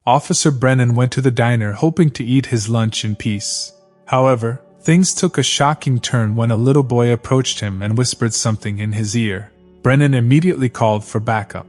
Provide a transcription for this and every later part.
Officer Brennan went to the diner hoping to eat his lunch in peace. However, things took a shocking turn when a little boy approached him and whispered something in his ear. Brennan immediately called for backup.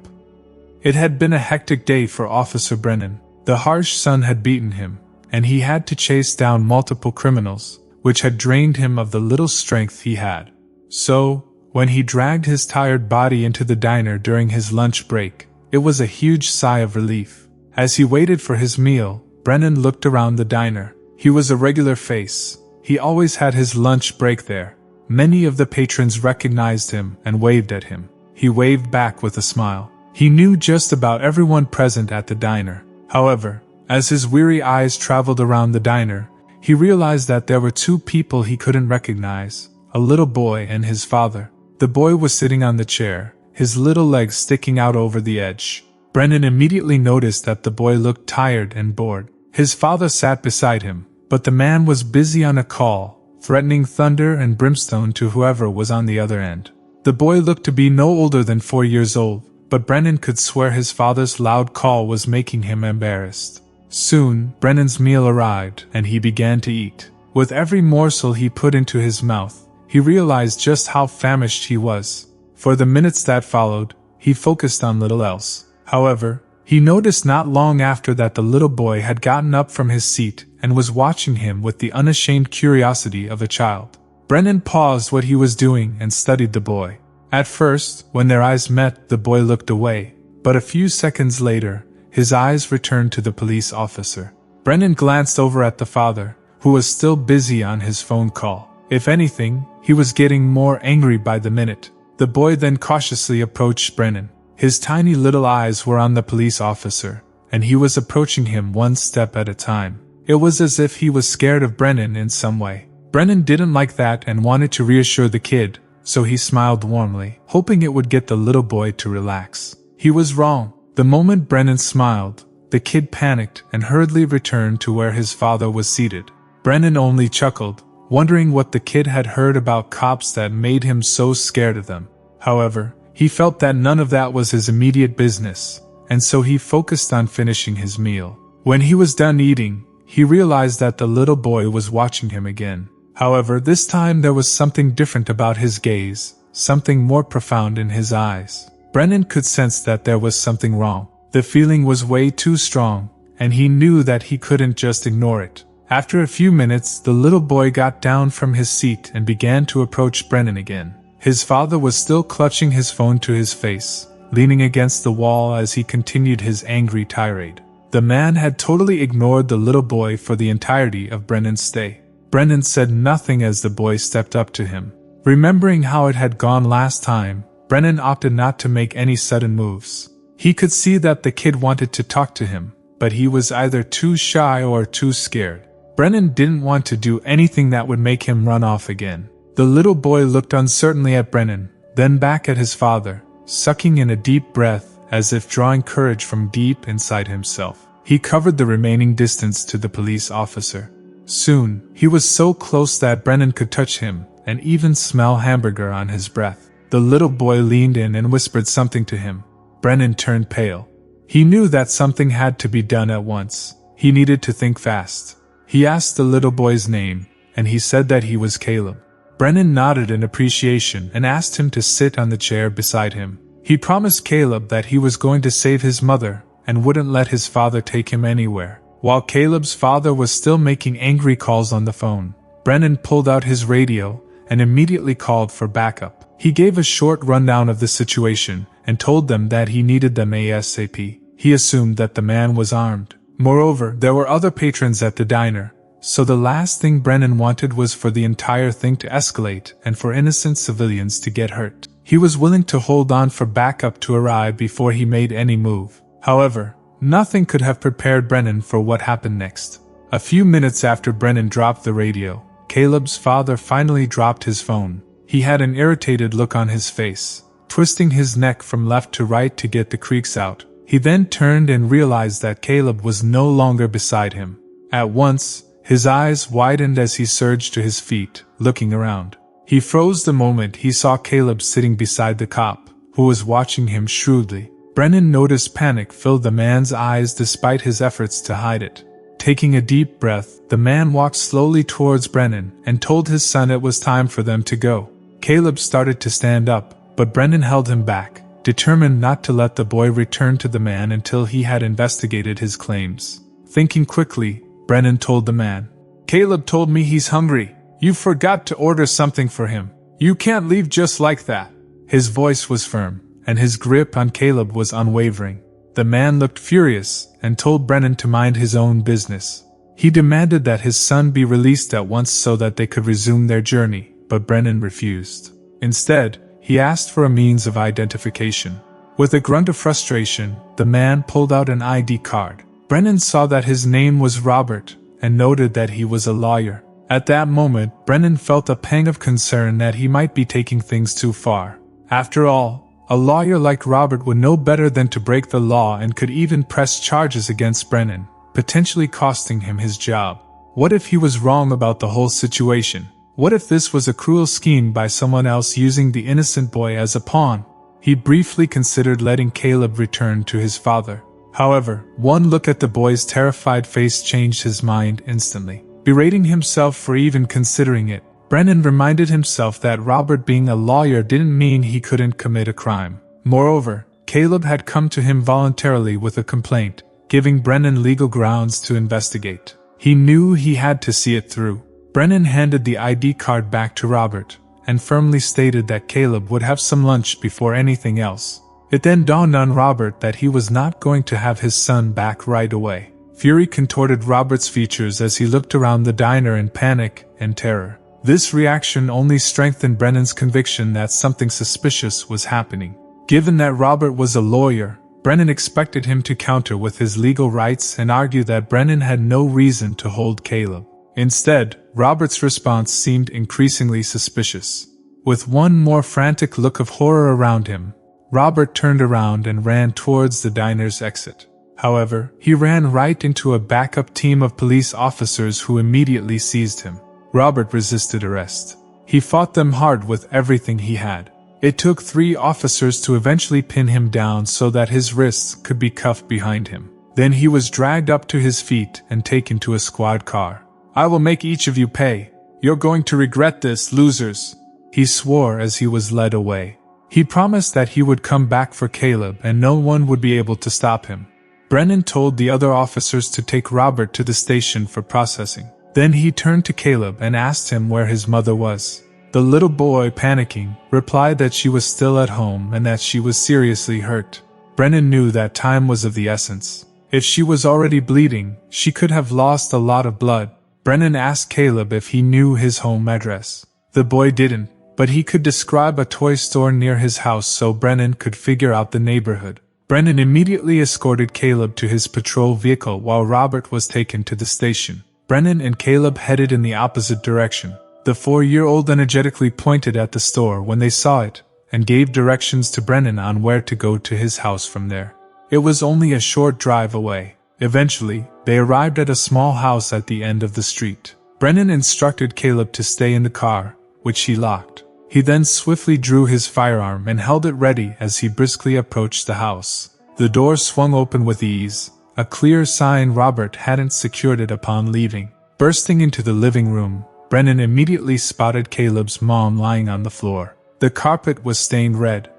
It had been a hectic day for Officer Brennan. The harsh sun had beaten him, and he had to chase down multiple criminals, which had drained him of the little strength he had. So, when he dragged his tired body into the diner during his lunch break, it was a huge sigh of relief. As he waited for his meal, Brennan looked around the diner. He was a regular face. He always had his lunch break there. Many of the patrons recognized him and waved at him. He waved back with a smile. He knew just about everyone present at the diner. However, as his weary eyes traveled around the diner, he realized that there were two people he couldn't recognize, a little boy and his father. The boy was sitting on the chair, his little legs sticking out over the edge. Brennan immediately noticed that the boy looked tired and bored. His father sat beside him, but the man was busy on a call, threatening thunder and brimstone to whoever was on the other end. The boy looked to be no older than 4 years old, but Brennan could swear his father's loud call was making him embarrassed. Soon, Brennan's meal arrived, and he began to eat. With every morsel he put into his mouth, he realized just how famished he was. For the minutes that followed, he focused on little else. However, he noticed not long after that the little boy had gotten up from his seat and was watching him with the unashamed curiosity of a child. Brennan paused what he was doing and studied the boy. At first, when their eyes met, the boy looked away, but a few seconds later, his eyes returned to the police officer. Brennan glanced over at the father, who was still busy on his phone call. If anything, he was getting more angry by the minute. The boy then cautiously approached Brennan. His tiny little eyes were on the police officer, and he was approaching him one step at a time. It was as if he was scared of Brennan in some way. Brennan didn't like that and wanted to reassure the kid, so he smiled warmly, hoping it would get the little boy to relax. He was wrong. The moment Brennan smiled, the kid panicked and hurriedly returned to where his father was seated. Brennan only chuckled, wondering what the kid had heard about cops that made him so scared of them. However, he felt that none of that was his immediate business, and so he focused on finishing his meal. When he was done eating, he realized that the little boy was watching him again. However, this time there was something different about his gaze, something more profound in his eyes. Brennan could sense that there was something wrong. The feeling was way too strong, and he knew that he couldn't just ignore it. After a few minutes, the little boy got down from his seat and began to approach Brennan again. His father was still clutching his phone to his face, leaning against the wall as he continued his angry tirade. The man had totally ignored the little boy for the entirety of Brennan's stay. Brennan said nothing as the boy stepped up to him. Remembering how it had gone last time, Brennan opted not to make any sudden moves. He could see that the kid wanted to talk to him, but he was either too shy or too scared. Brennan didn't want to do anything that would make him run off again. The little boy looked uncertainly at Brennan, then back at his father, sucking in a deep breath as if drawing courage from deep inside himself. He covered the remaining distance to the police officer. Soon, he was so close that Brennan could touch him and even smell hamburger on his breath. The little boy leaned in and whispered something to him. Brennan turned pale. He knew that something had to be done at once. He needed to think fast. He asked the little boy's name, and he said that he was Caleb. Brennan nodded in appreciation and asked him to sit on the chair beside him. He promised Caleb that he was going to save his mother and wouldn't let his father take him anywhere. While Caleb's father was still making angry calls on the phone, Brennan pulled out his radio and immediately called for backup. He gave a short rundown of the situation and told them that he needed them ASAP. He assumed that the man was armed. Moreover, there were other patrons at the diner, so the last thing Brennan wanted was for the entire thing to escalate and for innocent civilians to get hurt. He was willing to hold on for backup to arrive before he made any move. However, nothing could have prepared Brennan for what happened next. A few minutes after Brennan dropped the radio, Caleb's father finally dropped his phone. He had an irritated look on his face, twisting his neck from left to right to get the creaks out. He then turned and realized that Caleb was no longer beside him. At once, his eyes widened as he surged to his feet, looking around. He froze the moment he saw Caleb sitting beside the cop, who was watching him shrewdly. Brennan noticed panic filled the man's eyes despite his efforts to hide it. Taking a deep breath, the man walked slowly towards Brennan and told his son it was time for them to go. Caleb started to stand up, but Brennan held him back, determined not to let the boy return to the man until he had investigated his claims. Thinking quickly, Brennan told the man, "Caleb told me he's hungry. You forgot to order something for him. You can't leave just like that." His voice was firm, and his grip on Caleb was unwavering. The man looked furious and told Brennan to mind his own business. He demanded that his son be released at once so that they could resume their journey, but Brennan refused. Instead, he asked for a means of identification. With a grunt of frustration, the man pulled out an ID card. Brennan saw that his name was Robert and noted that he was a lawyer. At that moment, Brennan felt a pang of concern that he might be taking things too far. After all, a lawyer like Robert would know better than to break the law and could even press charges against Brennan, potentially costing him his job. What if he was wrong about the whole situation? What if this was a cruel scheme by someone else using the innocent boy as a pawn? He briefly considered letting Caleb return to his father. However, one look at the boy's terrified face changed his mind instantly. Berating himself for even considering it, Brennan reminded himself that Robert being a lawyer didn't mean he couldn't commit a crime. Moreover, Caleb had come to him voluntarily with a complaint, giving Brennan legal grounds to investigate. He knew he had to see it through. Brennan handed the ID card back to Robert, and firmly stated that Caleb would have some lunch before anything else. It then dawned on Robert that he was not going to have his son back right away. Fury contorted Robert's features as he looked around the diner in panic and terror. This reaction only strengthened Brennan's conviction that something suspicious was happening. Given that Robert was a lawyer, Brennan expected him to counter with his legal rights and argue that Brennan had no reason to hold Caleb. Instead, Robert's response seemed increasingly suspicious. With one more frantic look of horror around him, Robert turned around and ran towards the diner's exit. However, he ran right into a backup team of police officers who immediately seized him. Robert resisted arrest. He fought them hard with everything he had. It took 3 officers to eventually pin him down so that his wrists could be cuffed behind him. Then he was dragged up to his feet and taken to a squad car. "I will make each of you pay. You're going to regret this, losers," he swore as he was led away. He promised that he would come back for Caleb and no one would be able to stop him. Brennan told the other officers to take Robert to the station for processing. Then he turned to Caleb and asked him where his mother was. The little boy, panicking, replied that she was still at home and that she was seriously hurt. Brennan knew that time was of the essence. If she was already bleeding, she could have lost a lot of blood. Brennan asked Caleb if he knew his home address. The boy didn't, but he could describe a toy store near his house so Brennan could figure out the neighborhood. Brennan immediately escorted Caleb to his patrol vehicle while Robert was taken to the station. Brennan and Caleb headed in the opposite direction. The 4-year-old energetically pointed at the store when they saw it, and gave directions to Brennan on where to go to his house from there. It was only a short drive away. Eventually, they arrived at a small house at the end of the street. Brennan instructed Caleb to stay in the car, which he locked. He then swiftly drew his firearm and held it ready as he briskly approached the house. The door swung open with ease, a clear sign Robert hadn't secured it upon leaving. Bursting into the living room, Brennan immediately spotted Caleb's mom lying on the floor. The carpet was stained red.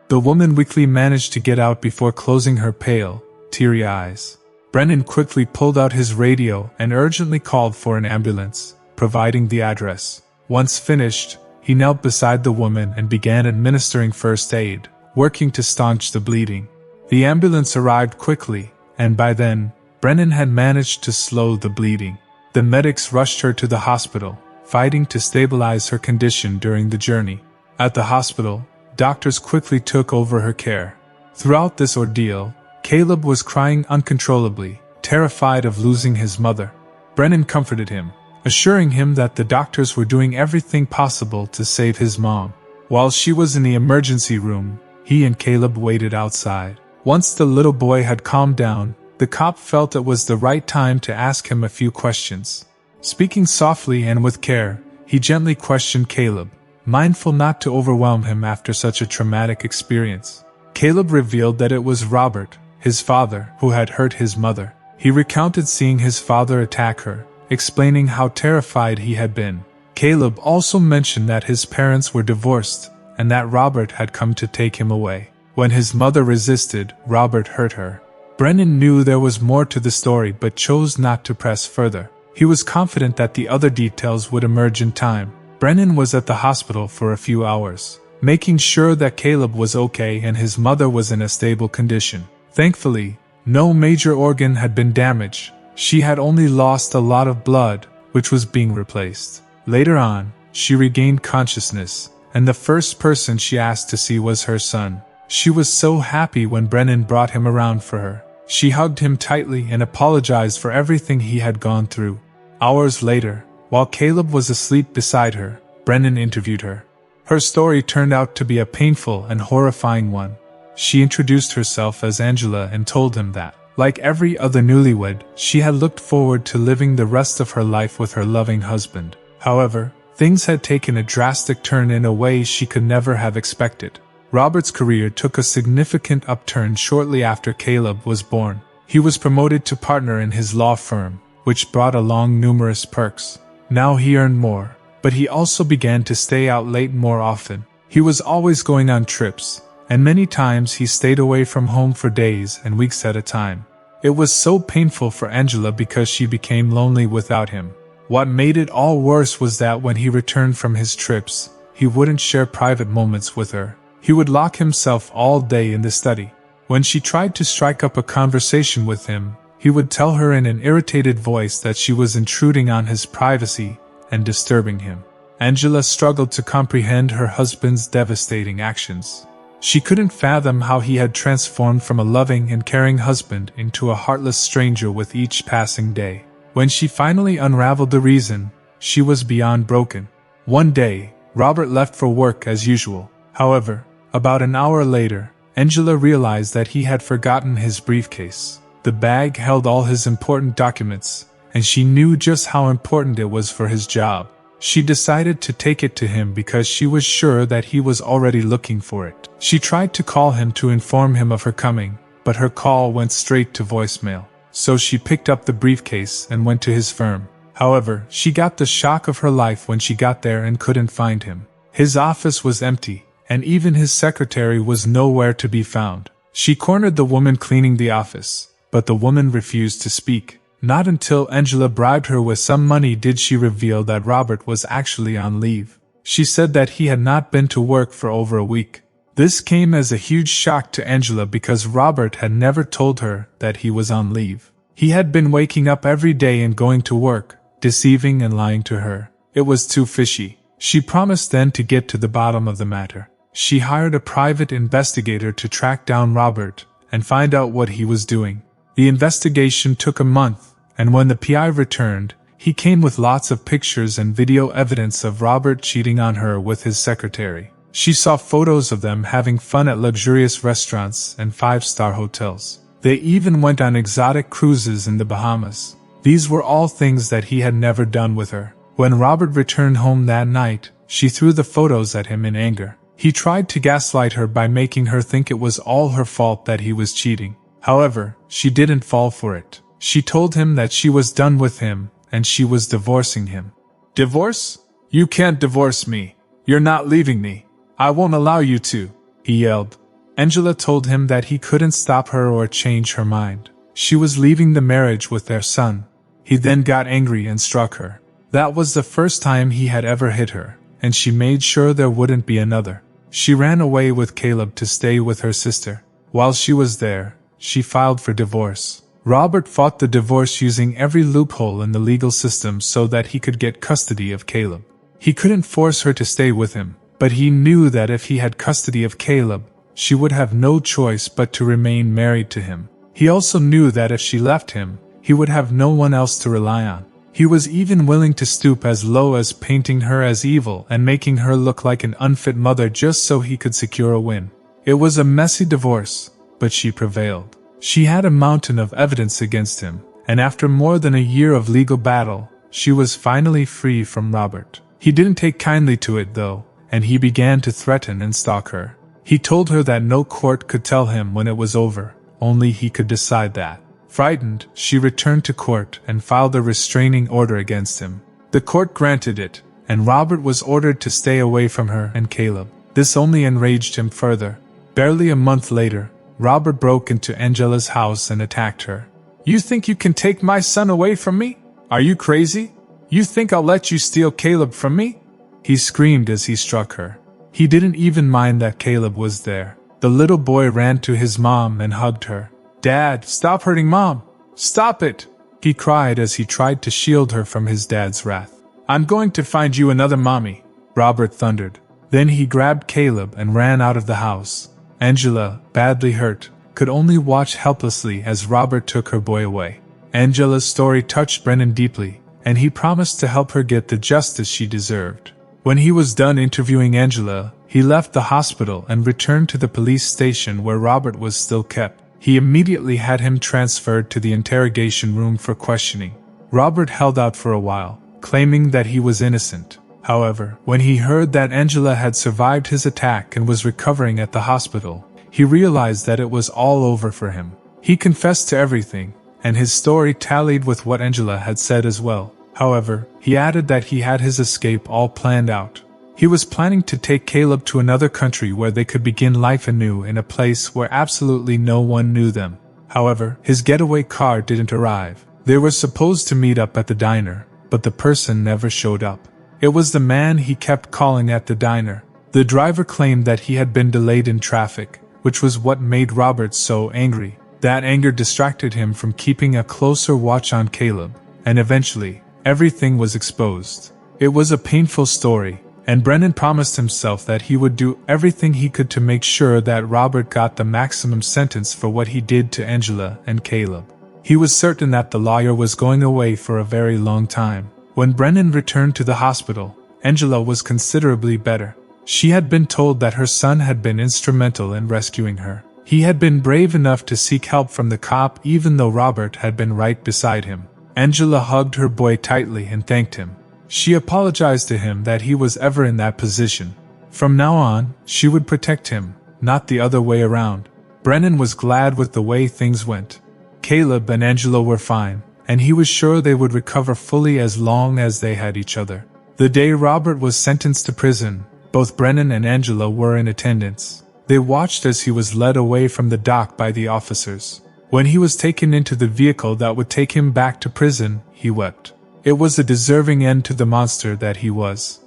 The woman weakly managed to get out before closing her pale, teary eyes. Brennan quickly pulled out his radio and urgently called for an ambulance, providing the address. Once finished, he knelt beside the woman and began administering first aid, working to staunch the bleeding. The ambulance arrived quickly, and by then, Brennan had managed to slow the bleeding. The medics rushed her to the hospital, fighting to stabilize her condition during the journey. At the hospital, doctors quickly took over her care. Throughout this ordeal, Caleb was crying uncontrollably, terrified of losing his mother. Brennan comforted him, assuring him that the doctors were doing everything possible to save his mom. While she was in the emergency room, he and Caleb waited outside. Once the little boy had calmed down, the cop felt it was the right time to ask him a few questions. Speaking softly and with care, he gently questioned Caleb, mindful not to overwhelm him after such a traumatic experience. Caleb revealed that it was Robert, his father, who had hurt his mother. He recounted seeing his father attack her, explaining how terrified he had been. Caleb also mentioned that his parents were divorced, and that Robert had come to take him away. When his mother resisted, Robert hurt her. Brennan knew there was more to the story but chose not to press further. He was confident that the other details would emerge in time. Brennan was at the hospital for a few hours, making sure that Caleb was okay and his mother was in a stable condition. Thankfully, no major organ had been damaged. She had only lost a lot of blood, which was being replaced. Later on, she regained consciousness, and the first person she asked to see was her son. She was so happy when Brennan brought him around for her. She hugged him tightly and apologized for everything he had gone through. Hours later, while Caleb was asleep beside her, Brennan interviewed her. Her story turned out to be a painful and horrifying one. She introduced herself as Angela and told him that, like every other newlywed, she had looked forward to living the rest of her life with her loving husband. However, things had taken a drastic turn in a way she could never have expected. Robert's career took a significant upturn shortly after Caleb was born. He was promoted to partner in his law firm, which brought along numerous perks. Now he earned more, but he also began to stay out late more often. He was always going on trips, and many times he stayed away from home for days and weeks at a time. It was so painful for Angela because she became lonely without him. What made it all worse was that when he returned from his trips, he wouldn't share private moments with her. He would lock himself all day in the study. When she tried to strike up a conversation with him, he would tell her in an irritated voice that she was intruding on his privacy and disturbing him. Angela struggled to comprehend her husband's devastating actions. She couldn't fathom how he had transformed from a loving and caring husband into a heartless stranger with each passing day. When she finally unraveled the reason, she was beyond broken. One day, Robert left for work as usual. However, about an hour later, Angela realized that he had forgotten his briefcase. The bag held all his important documents, and she knew just how important it was for his job. She decided to take it to him because she was sure that he was already looking for it. She tried to call him to inform him of her coming, but her call went straight to voicemail. So she picked up the briefcase and went to his firm. However, she got the shock of her life when she got there and couldn't find him. His office was empty, and even his secretary was nowhere to be found. She cornered the woman cleaning the office, but the woman refused to speak. Not until Angela bribed her with some money did she reveal that Robert was actually on leave. She said that he had not been to work for over a week. This came as a huge shock to Angela because Robert had never told her that he was on leave. He had been waking up every day and going to work, deceiving and lying to her. It was too fishy. She promised then to get to the bottom of the matter. She hired a private investigator to track down Robert and find out what he was doing. The investigation took a month, and when the PI returned, he came with lots of pictures and video evidence of Robert cheating on her with his secretary. She saw photos of them having fun at luxurious restaurants and five-star hotels. They even went on exotic cruises in the Bahamas. These were all things that he had never done with her. When Robert returned home that night, she threw the photos at him in anger. He tried to gaslight her by making her think it was all her fault that he was cheating. However, she didn't fall for it. She told him that she was done with him, and she was divorcing him. "Divorce? You can't divorce me. You're not leaving me. I won't allow you to," he yelled. Angela told him that he couldn't stop her or change her mind. She was leaving the marriage with their son. He then got angry and struck her. That was the first time he had ever hit her, and she made sure there wouldn't be another. She ran away with Caleb to stay with her sister. While she was there, she filed for divorce. Robert fought the divorce using every loophole in the legal system so that he could get custody of Caleb. He couldn't force her to stay with him, but he knew that if he had custody of Caleb, she would have no choice but to remain married to him. He also knew that if she left him, he would have no one else to rely on. He was even willing to stoop as low as painting her as evil and making her look like an unfit mother just so he could secure a win. It was a messy divorce, but she prevailed. She had a mountain of evidence against him, and after more than a year of legal battle, she was finally free from Robert. He didn't take kindly to it though, and he began to threaten and stalk her. He told her that no court could tell him when it was over, only he could decide that. Frightened, she returned to court and filed a restraining order against him. The court granted it, and Robert was ordered to stay away from her and Caleb. This only enraged him further. Barely a month later, Robert broke into Angela's house and attacked her. "You think you can take my son away from me? Are you crazy? You think I'll let you steal Caleb from me?" He screamed as he struck her. He didn't even mind that Caleb was there. The little boy ran to his mom and hugged her. "Dad, stop hurting Mom! Stop it!" he cried as he tried to shield her from his dad's wrath. "I'm going to find you another mommy," Robert thundered. Then he grabbed Caleb and ran out of the house. Angela, badly hurt, could only watch helplessly as Robert took her boy away. Angela's story touched Brennan deeply, and he promised to help her get the justice she deserved. When he was done interviewing Angela, he left the hospital and returned to the police station where Robert was still kept. He immediately had him transferred to the interrogation room for questioning. Robert held out for a while, claiming that he was innocent. However, when he heard that Angela had survived his attack and was recovering at the hospital, he realized that it was all over for him. He confessed to everything, and his story tallied with what Angela had said as well. However, he added that he had his escape all planned out. He was planning to take Caleb to another country where they could begin life anew in a place where absolutely no one knew them. However, his getaway car didn't arrive. They were supposed to meet up at the diner, but the person never showed up. It was the man he kept calling at the diner. The driver claimed that he had been delayed in traffic, which was what made Robert so angry. That anger distracted him from keeping a closer watch on Caleb, and eventually, everything was exposed. It was a painful story, and Brennan promised himself that he would do everything he could to make sure that Robert got the maximum sentence for what he did to Angela and Caleb. He was certain that the lawyer was going away for a very long time. When Brennan returned to the hospital, Angela was considerably better. She had been told that her son had been instrumental in rescuing her. He had been brave enough to seek help from the cop even though Robert had been right beside him. Angela hugged her boy tightly and thanked him. She apologized to him that he was ever in that position. From now on, she would protect him, not the other way around. Brennan was glad with the way things went. Caleb and Angela were fine, and he was sure they would recover fully as long as they had each other. The day Robert was sentenced to prison, both Brennan and Angela were in attendance. They watched as he was led away from the dock by the officers. When he was taken into the vehicle that would take him back to prison, he wept. It was a deserving end to the monster that he was.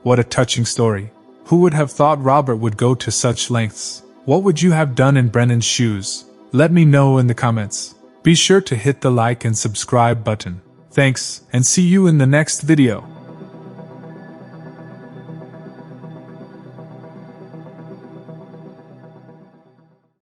What a touching story. Who would have thought Robert would go to such lengths? What would you have done in Brennan's shoes? Let me know in the comments. Be sure to hit the like and subscribe button. Thanks, and see you in the next video.